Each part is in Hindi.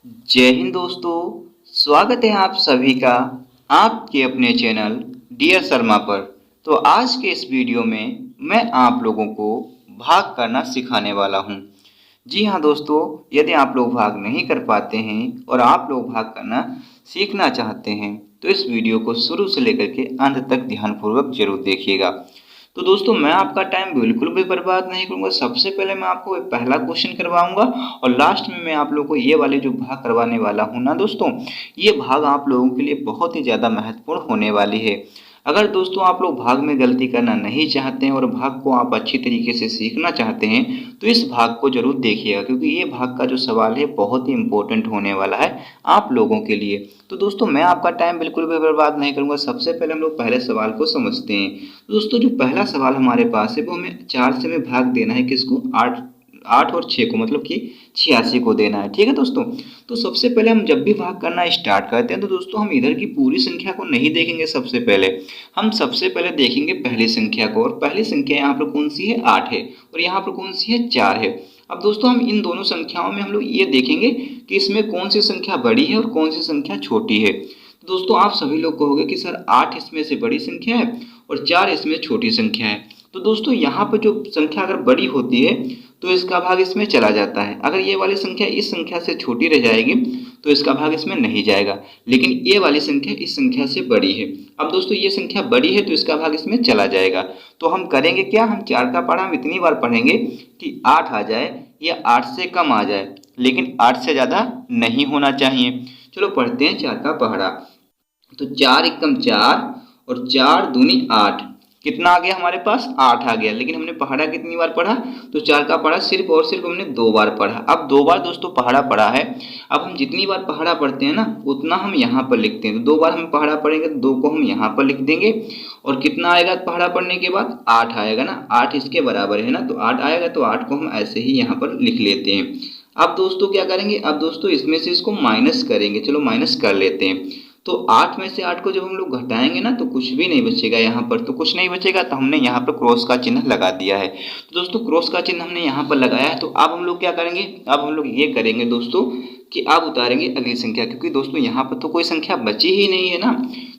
जय हिंद दोस्तों। स्वागत है आप सभी का आपके अपने चैनल डियर शर्मा पर। तो आज के इस वीडियो में मैं आप लोगों को भाग करना सिखाने वाला हूं। जी हाँ दोस्तों, यदि आप लोग भाग नहीं कर पाते हैं और आप लोग भाग करना सीखना चाहते हैं तो इस वीडियो को शुरू से लेकर के अंत तक ध्यानपूर्वक जरूर देखिएगा। तो दोस्तों, मैं आपका टाइम बिल्कुल भी बर्बाद नहीं करूंगा। सबसे पहले मैं आपको एक पहला क्वेश्चन करवाऊंगा और लास्ट में मैं आप लोगों को ये वाले जो भाग करवाने वाला हूं ना दोस्तों, ये भाग आप लोगों के लिए बहुत ही ज़्यादा महत्वपूर्ण होने वाली है। अगर दोस्तों आप लोग भाग में गलती करना नहीं चाहते हैं और भाग को आप अच्छी तरीके से सीखना चाहते हैं तो इस भाग को जरूर देखिएगा, क्योंकि ये भाग का जो सवाल है बहुत ही इम्पोर्टेंट होने वाला है आप लोगों के लिए। तो दोस्तों, मैं आपका टाइम बिल्कुल भी बर्बाद नहीं करूंगा। सबसे पहले हम लोग पहले सवाल को समझते हैं। तो दोस्तों, जो पहला सवाल हमारे पास है वो हमें 4 से में भाग देना है। किसको? 8। 8 और 6 को, मतलब कि 86 को देना है। ठीक है दोस्तों। तो सबसे पहले हम जब भी भाग करना स्टार्ट करते हैं तो दोस्तों हम इधर की पूरी संख्या को नहीं देखेंगे। सबसे पहले हम सबसे पहले देखेंगे पहली संख्या को, और पहली संख्या यहाँ पर कौन सी है? 8 है। और यहाँ पर कौन सी है? 4 है। अब दोस्तों हम इन दोनों संख्याओं में हम लोग ये देखेंगे कि इसमें कौन सी संख्या बड़ी है और कौन सी संख्या छोटी है। तो दोस्तों आप सभी लोग कहोगे कि सर 8 इसमें से बड़ी संख्या है और 4 इसमें छोटी संख्या है। तो दोस्तों यहाँ पर जो संख्या अगर बड़ी होती है तो इसका भाग इसमें चला जाता है। अगर ये वाली संख्या इस संख्या से छोटी रह जाएगी तो इसका भाग इसमें नहीं जाएगा, लेकिन ये वाली संख्या इस संख्या से बड़ी है। अब दोस्तों ये संख्या बड़ी है तो इसका भाग इसमें चला जाएगा। तो हम करेंगे क्या? हम 4 का पढ़ा हम इतनी बार पढ़ेंगे कि 8 आ जाए या 8 से कम आ जाए, लेकिन 8 से ज़्यादा नहीं होना चाहिए। चलो पढ़ते हैं 4 का पहाड़ा। तो 4 एकम 4 और 4 दूनी 8। कितना आ गया हमारे पास? 8 आ गया। लेकिन हमने पहाड़ा कितनी बार पढ़ा? तो 4 का पहाड़ा सिर्फ और सिर्फ हमने 2 बार पढ़ा। अब 2 बार दोस्तों पहाड़ा पढ़ा है। अब हम जितनी बार पहाड़ा पढ़ते हैं ना उतना हम यहाँ पर लिखते हैं। तो 2 बार हम पहाड़ा पढ़ेंगे तो 2 को हम यहाँ पर लिख देंगे। और कितना आएगा पहाड़ा पढ़ने के बाद? 8 आएगा ना। 8 इसके बराबर है ना, तो 8 आएगा। तो 8 को हम ऐसे ही यहाँ पर लिख लेते हैं। अब दोस्तों क्या करेंगे? अब दोस्तों इसमें से इसको माइनस करेंगे। चलो माइनस कर लेते हैं। तो 8 में से 8 को जब हम लोग घटाएंगे ना तो कुछ भी नहीं बचेगा। यहाँ पर तो कुछ नहीं बचेगा, तो हमने यहाँ पर क्रॉस का चिन्ह लगा दिया है। तो दोस्तों क्रॉस का चिन्ह हमने यहाँ पर लगाया है। तो अब हम लोग क्या करेंगे? अब हम लोग ये करेंगे दोस्तों कि अब उतारेंगे अगली संख्या, क्योंकि दोस्तों यहाँ पर तो कोई संख्या बची ही नहीं है ना।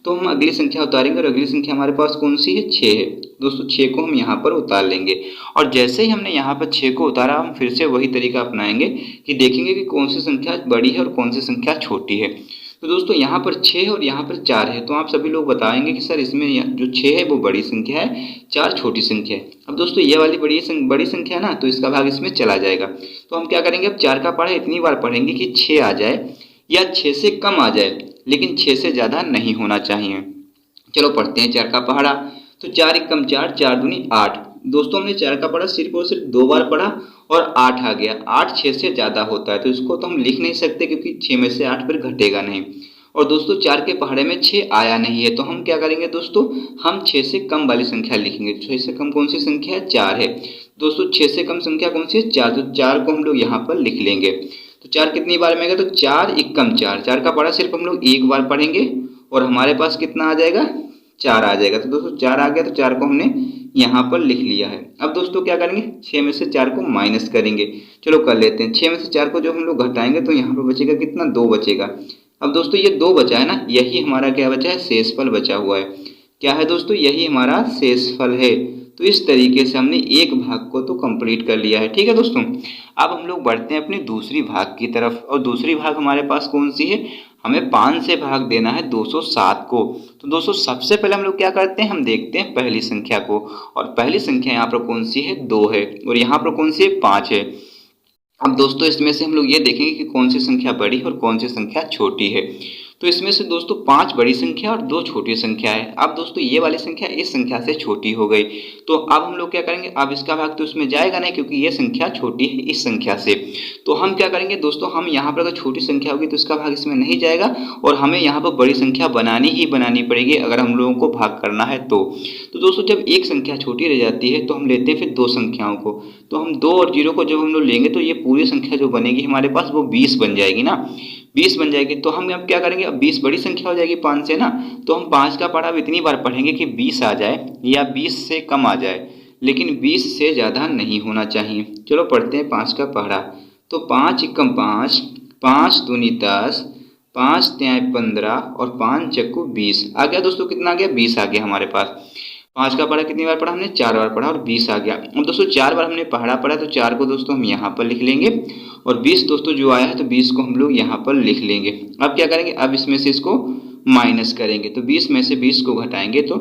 तो हम अगली संख्या उतारेंगे और अगली संख्या हमारे पास कौन सी है? 6 है। दोस्तों 6 को हम यहाँ पर उतार लेंगे। और जैसे ही हमने यहाँ पर 6 को उतारा हम फिर से वही तरीका अपनाएंगे कि देखेंगे कि कौन सी संख्या बड़ी है और कौन सी संख्या छोटी है। तो दोस्तों यहाँ पर 6 है और यहाँ पर 4 है। तो आप सभी लोग बताएंगे कि सर इसमें जो 6 है वो बड़ी संख्या है, 4 छोटी संख्या है। अब दोस्तों ये वाली बड़ी संख्या है ना, तो इसका भाग इसमें चला जाएगा। तो हम क्या करेंगे? अब 4 का पढ़ा इतनी बार पढ़ेंगे कि 6 आ जाए या 6 से कम आ जाए, लेकिन 6 से ज़्यादा नहीं होना चाहिए। चलो पढ़ते हैं 4 का पहाड़ा। तो 4 एकम 4, 4 दूनी 8। दोस्तों हमने 4 का पढ़ा सिर्फ और सिर्फ 2 बार पढ़ा और 8 आ गया। 8 6 से ज़्यादा होता है तो इसको तो हम लिख नहीं सकते, क्योंकि 6 में से 8 फिर घटेगा नहीं। और दोस्तों 4 के पहाड़े में 6 आया नहीं है, तो हम क्या करेंगे दोस्तों? हम 6 से कम वाली संख्या लिखेंगे। 6 से कम कौन सी संख्या है? 4 है। दोस्तों 6 से कम संख्या कौन सी है? 4। तो 4 को हम लोग यहाँ पर लिख लेंगे। तो 4 कितनी बार में आएगा? तो 4 एकम 4। 4 का पढ़ा सिर्फ हम लोग एक बार पढ़ेंगे और हमारे पास कितना आ जाएगा? 4 आ जाएगा। तो दोस्तों 4 आ गया, तो 4 को हमने यहाँ पर लिख लिया है। अब दोस्तों क्या करेंगे? 6 में से 4 को माइनस करेंगे। चलो कर लेते हैं। 6 में से 4 को जब हम लोग घटाएंगे तो यहाँ पर बचेगा कितना? 2 बचेगा। अब दोस्तों ये 2 बचा है ना, यही हमारा क्या बचा है? शेषफल बचा हुआ है। क्या है दोस्तों? यही हमारा शेषफल है। तो इस तरीके से हमने एक भाग को तो कंप्लीट कर लिया है। ठीक है दोस्तों। अब हम लोग बढ़ते हैं अपनी दूसरी भाग की तरफ, और दूसरी भाग हमारे पास कौन सी है? हमें 5 से भाग देना है 207 को। तो दोस्तों सबसे पहले हम लोग क्या करते हैं? हम देखते हैं पहली संख्या को, और पहली संख्या यहाँ पर कौन सी है? 2 है। और यहाँ पर कौन सी है? 5 है। अब दोस्तों इसमें से हम लोग ये देखेंगे कि कौन सी संख्या बड़ी है और कौन सी संख्या छोटी है। तो इसमें से दोस्तों 5 बड़ी संख्या और 2 छोटी संख्या है। अब दोस्तों ये वाली संख्या इस संख्या से छोटी हो गई। तो अब हम लोग क्या करेंगे? अब इसका भाग तो इसमें जाएगा नहीं, क्योंकि ये संख्या छोटी है इस संख्या से। तो हम क्या करेंगे दोस्तों? हम यहाँ पर अगर छोटी संख्या होगी तो इसका भाग इसमें नहीं जाएगा, और हमें यहाँ पर बड़ी संख्या बनानी ही बनानी पड़ेगी अगर हम लोगों को भाग करना है तो। दोस्तों जब एक संख्या छोटी रह जाती है तो हम लेते हैं फिर 2 संख्याओं को। तो हम 2 और 0 को जब हम लोग लेंगे तो ये पूरी संख्या जो बनेगी हमारे पास वो 20 बन जाएगी ना। 20 बन जाएगी। तो हम अब क्या करेंगे? अब 20 बड़ी संख्या हो जाएगी 5 से ना, तो हम 5 का पढ़ा अब इतनी बार पढ़ेंगे कि 20 आ जाए या 20 से कम आ जाए, लेकिन 20 से ज़्यादा नहीं होना चाहिए। चलो पढ़ते हैं 5 का पढ़ा। तो 5 एकम 5, 5 दूनी 10, 5 तिहाई 15 और 5 चक्कू 20 आ गया दोस्तों। कितना आ गया? 20 आ गया हमारे पास। 5 का पढ़ा कितनी बार पढ़ा हमने? 4 बार पढ़ा और 20 आ गया। अब दोस्तों 4 बार हमने पढ़ा तो 4 को दोस्तों हम यहाँ पर लिख लेंगे और 20 दोस्तों जो आया है तो 20 को हम लोग यहाँ पर लिख लेंगे। अब क्या करेंगे? अब इसमें से इसको माइनस करेंगे, तो 20 में से 20 को घटाएंगे तो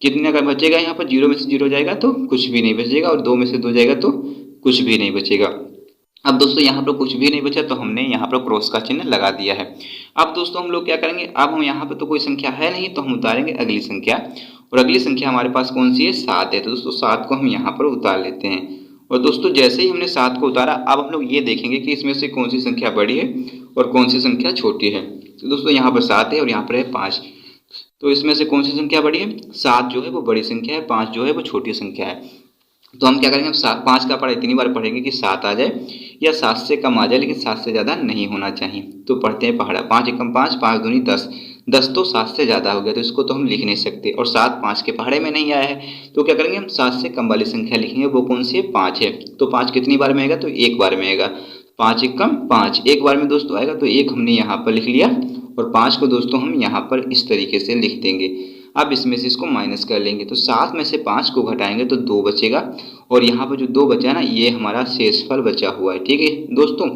कितना का बचेगा? यहाँ पर 0 में से 0 जाएगा तो कुछ भी नहीं बचेगा और 2 में से 2 जाएगा तो कुछ भी नहीं बचेगा। अब दोस्तों यहाँ पर कुछ भी नहीं बचा तो हमने यहाँ पर क्रॉस का चिन्ह लगा दिया है। अब दोस्तों हम लोग क्या करेंगे? अब हम यहाँ पर तो कोई संख्या है नहीं तो हम उतारेंगे अगली संख्या, और अगली संख्या हमारे पास कौन सी है? 7 है। तो दोस्तों 7 को हम यहाँ पर उतार लेते हैं। और दोस्तों जैसे ही हमने 7 को उतारा, अब हम लोग ये देखेंगे कि इसमें से कौन सी संख्या बड़ी है और कौन सी संख्या छोटी है। तो दोस्तों यहाँ पर 7 है और यहाँ पर है 5, तो इसमें से कौन सी संख्या बड़ी है? 7 जो है वो बड़ी संख्या है, 5 जो है वो छोटी संख्या है। तो हम क्या करेंगे? हम 5 का पढ़ा इतनी बार पढ़ेंगे कि 7 आ जाए या 7 से कम आ जाए, लेकिन 7 से ज़्यादा नहीं होना चाहिए। तो पढ़ते हैं पहाड़ा। 5 एकम 5, 5 दूनी 10, 10 तो 7 से ज़्यादा हो गया तो इसको तो हम लिख नहीं सकते, और 7 5 के पहाड़े में नहीं आया है तो क्या करेंगे? हम 7 से कम वाली संख्या लिखेंगे, वो कौन सी है? 5 है। तो 5 कितनी बार में आएगा? तो एक बार में आएगा। 5 एकम 5 एक बार में दोस्तों आएगा, तो एक हमने यहाँ पर लिख लिया और 5 को दोस्तों हम यहाँ पर इस तरीके से लिख देंगे। अब इसमें से इसको माइनस कर लेंगे, तो 7 में से 5 को घटाएंगे तो 2 बचेगा, और यहाँ पर जो 2 बचा है ना, ये हमारा शेषफल बचा हुआ है। ठीक है दोस्तों,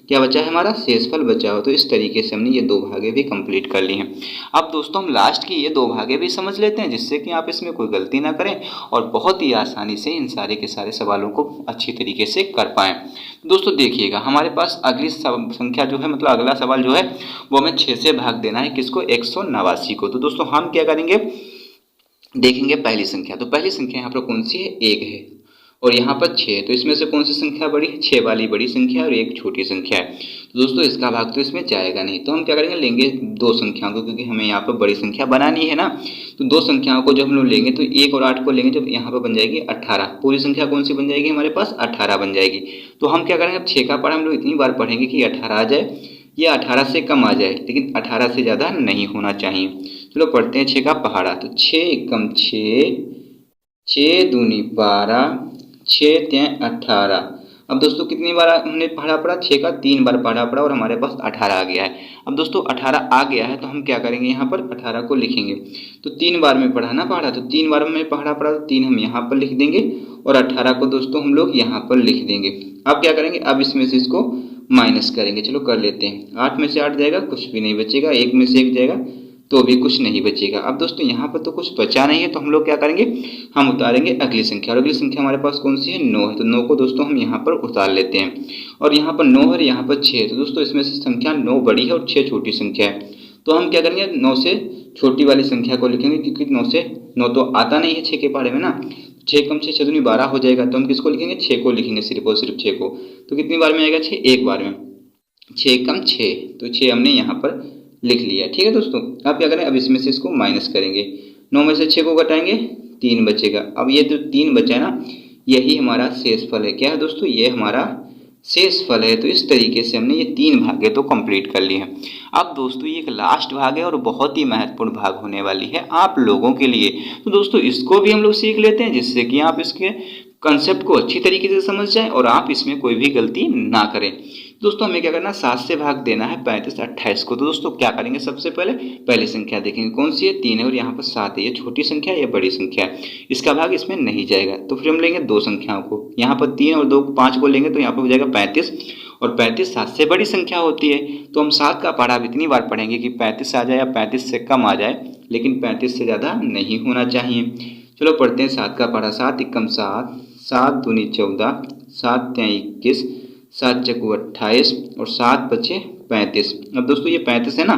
क्या बचा है? हमारा शेषफल बचा हुआ। तो इस तरीके से हमने ये 2 भागे भी कंप्लीट कर लिए हैं। अब दोस्तों हम लास्ट की ये 2 भागे भी समझ लेते हैं, जिससे कि आप इसमें कोई गलती ना करें और बहुत ही आसानी से इन सारे के सारे सवालों को अच्छी तरीके से कर पाएँ। दोस्तों देखिएगा, हमारे पास अगली संख्या जो है, मतलब अगला सवाल जो है वो हमें 6 से भाग देना है। किसको? 189 को। तो दोस्तों हम क्या करेंगे? देखेंगे पहली संख्या। तो पहली संख्या यहाँ पर कौन सी है? 1 है, और यहाँ पर 6, तो इसमें से कौन सी संख्या बड़ी है? 6 वाली बड़ी संख्या और 1 छोटी संख्या है। तो दोस्तों इसका भाग तो इसमें जाएगा नहीं, तो हम क्या करेंगे? लेंगे 2 संख्याओं को, क्योंकि हमें यहाँ पर बड़ी संख्या बनानी है ना। तो 2 संख्याओं को जब हम लोग लेंगे तो 1 और 8 को लेंगे, जब यहाँ पर बन जाएगी 18। पूरी संख्या कौन सी बन जाएगी? हमारे पास 18 बन जाएगी। तो हम क्या करेंगे? अब 6 का पढ़ा हम लोग इतनी बार पढ़ेंगे कि 18 आ जाए या 18 से कम आ जाए, लेकिन 18 से ज़्यादा नहीं होना चाहिए। चलो पढ़ते हैं 6 का पहाड़ा। तो 6 एकम 6, 6 दूनी 12, 6 तिहाई 18। अब दोस्तों कितनी बार हमने पढ़ा? 6 का 3 बार पढ़ा और हमारे पास 18 आ गया है। अब दोस्तों 18 आ गया है तो हम क्या करेंगे? यहाँ पर 18 को लिखेंगे। तो 3 बार में पढ़ा ना पढ़ा, तो 3 बार में पढ़ा तो 3 हम यहाँ पर लिख देंगे और 18 को दोस्तों हम लोग यहाँ पर लिख देंगे। अब क्या करेंगे? अब इसमें से इसको माइनस करेंगे। चलो कर लेते हैं। 8 में से 8 जाएगा, कुछ भी नहीं बचेगा। 1 में से 1 जाएगा तो भी कुछ नहीं बचेगा। अब दोस्तों यहाँ पर तो कुछ बचा नहीं है, तो हम लोग क्या करेंगे? हम उतारेंगे अगली संख्या, और अगली संख्या हमारे पास कौन सी है? 9 है। तो 9 को दोस्तों हम यहाँ पर उतार लेते हैं, और यहाँ पर 9 है, यहाँ पर 6 है। तो दोस्तों इसमें से संख्या 9 बड़ी है और 6 छोटी संख्या है। तो हम क्या करेंगे? 9 से छोटी वाली संख्या को लिखेंगे, क्योंकि 9 से 9 तो आता नहीं है 6 के पहाड़े में ना। 6 कम 6 6 दूनी 12 हो जाएगा, तो हम किसको लिखेंगे? 6 को लिखेंगे, सिर्फ और सिर्फ 6 को। तो कितनी बार में आएगा? 6 एक बार में। 6 कम 6, तो 6 हमने यहाँ पर लिख लिया। ठीक है दोस्तों, अब क्या करें? अब इसमें से इसको माइनस करेंगे। 9 में से 6 को घटाएंगे, 3 बचेगा। अब ये जो 3 बचा है ना, यही हमारा शेषफल है। क्या है दोस्तों? ये हमारा शेषफल है। तो इस तरीके से हमने ये 3 भागे तो कंप्लीट कर लिए हैं। अब दोस्तों ये एक लास्ट भाग है और बहुत ही महत्वपूर्ण भाग होने वाली है आप लोगों के लिए। तो दोस्तों इसको भी हम लोग सीख लेते हैं, जिससे कि आप इसके कंसेप्ट को अच्छी तरीके से समझ जाएं और आप इसमें कोई भी गलती ना करें। दोस्तों हमें क्या करना? 7 से भाग देना है 35 28 को। तो दोस्तों क्या करेंगे? सबसे पहले पहली संख्या देखेंगे कौन सी है? 3 है, और यहाँ पर 7 है। ये छोटी संख्या है या बड़ी संख्या है? इसका भाग इसमें नहीं जाएगा। तो फिर हम लेंगे 2 संख्याओं को, यहाँ पर 3 और 2 5 को लेंगे, तो यहाँ पर हो जाएगा 35, और 35 7 से बड़ी संख्या होती है। तो हम 7 का पढ़ा इतनी बार पढ़ेंगे कि 35 आ जाए या 35 से कम आ जाए, लेकिन 35 से ज़्यादा नहीं होना चाहिए। चलो पढ़ते हैं 7 का पढ़ा। 7 एकम 7, 7 दूनी 14, 7 तिहाई 21, 7 चक्कू 28 और 7 बचे 35। अब दोस्तों ये 35 है ना,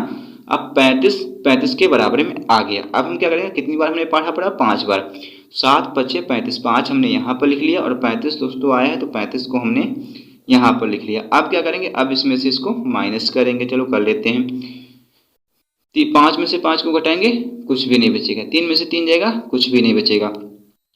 अब 35 के बराबर में आ गया। अब हम क्या करेंगे? कितनी बार हमने पढ़ा? 5 बार। 7 बचे 35, 5 हमने यहाँ पर लिख लिया, और 35 दोस्तों आया है तो 35 को हमने यहाँ पर लिख लिया। अब क्या करेंगे? अब इसमें से इसको माइनस करेंगे। चलो कर लेते हैं। 5 में से 5 को घटाएंगे, कुछ भी नहीं बचेगा। 3 में से 3 जाएगा, कुछ भी नहीं बचेगा।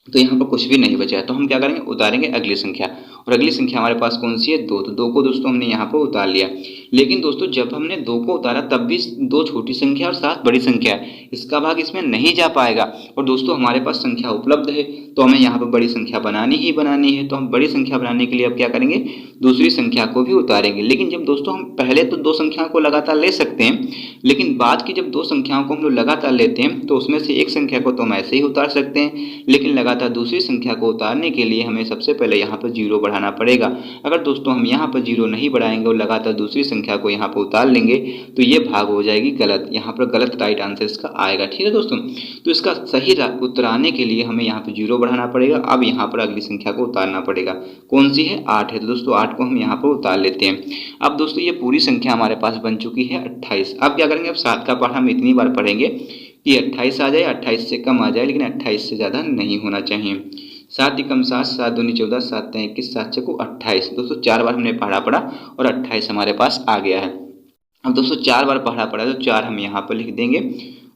तो यहाँ पर कुछ भी नहीं बचा है, तो हम क्या करेंगे, उतारेंगे अगली संख्या। और अगली संख्या हमारे पास कौन सी है, 2। तो 2 को दोस्तों हमने यहाँ पर उतार लिया। लेकिन दोस्तों जब हमने 2 को उतारा तब भी 2 छोटी संख्या और 7 बड़ी संख्या है, इसका भाग इसमें नहीं जा पाएगा। और दोस्तों हमारे पास संख्या उपलब्ध है, तो हमें यहाँ पर बड़ी संख्या बनानी ही बनानी है। तो हम बड़ी संख्या बनाने के लिए अब क्या करेंगे, दूसरी संख्या को भी उतारेंगे। लेकिन जब दोस्तों हम पहले तो 2 संख्याओं को लगातार ले सकते हैं, लेकिन बाद की जब 2 संख्याओं को हम लोग लगातार लेते हैं तो उसमें से एक संख्या को तो हम ऐसे ही उतार सकते हैं, लेकिन लगातार दूसरी संख्या को उतारने के लिए हमें सबसे पहले यहाँ पर 0 बढ़ाना पड़ेगा। अगर दोस्तों हम यहाँ पर 0 नहीं बढ़ाएंगे और लगातार दूसरी संख्या को यहाँ पर उतार लेंगे तो ये भाग हो जाएगी गलत, यहाँ पर गलत राइट आंसर इसका आएगा। ठीक है दोस्तों, तो इसका सही उत्तर आने के लिए हमें यहाँ पर 0 बढ़ाना पड़ेगा। अब यहाँ पर अगली संख्या को उतारना पड़ेगा, कौन सी है, 8 है। तो दोस्तों 8 को हम यहाँ पर उतार लेते हैं। अब दोस्तों ये पूरी संख्या हमारे पास बन चुकी है 28। अब क्या करेंगे, अब 7 का पाठ हम इतनी बार पढ़ेंगे कि 28 आ जाए, 28 से कम आ जाए, लेकिन 28 से ज़्यादा नहीं होना चाहिए। 7 एकम 7, 7 दूनी 14, 7 तें 21, 7 छक्को 28। दोस्तों 4 बार हमने पढ़ा और 28 हमारे पास आ गया है। अब दोस्तों 4 बार पढ़ा तो 4 हम यहाँ पर लिख देंगे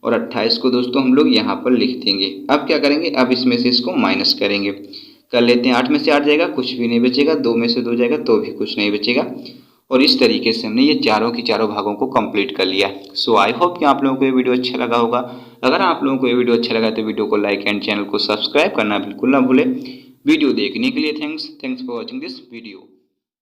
और 28 को दोस्तों हम लोग यहाँ पर लिख देंगे। अब क्या करेंगे, अब इसमें से इसको माइनस करेंगे, कर लेते हैं। 8 में से 8 जाएगा, कुछ भी नहीं बचेगा। 2 में से 2 जाएगा तो भी कुछ नहीं बचेगा। और इस तरीके से हमने ये चारों की चारों भागों को कंप्लीट कर लिया। सो आई होप कि आप लोगों को ये वीडियो अच्छा लगा होगा। अगर आप लोगों को ये वीडियो अच्छा लगा तो वीडियो को लाइक एंड चैनल को सब्सक्राइब करना बिल्कुल ना भूलें। वीडियो देखने के लिए thanks for watching this video.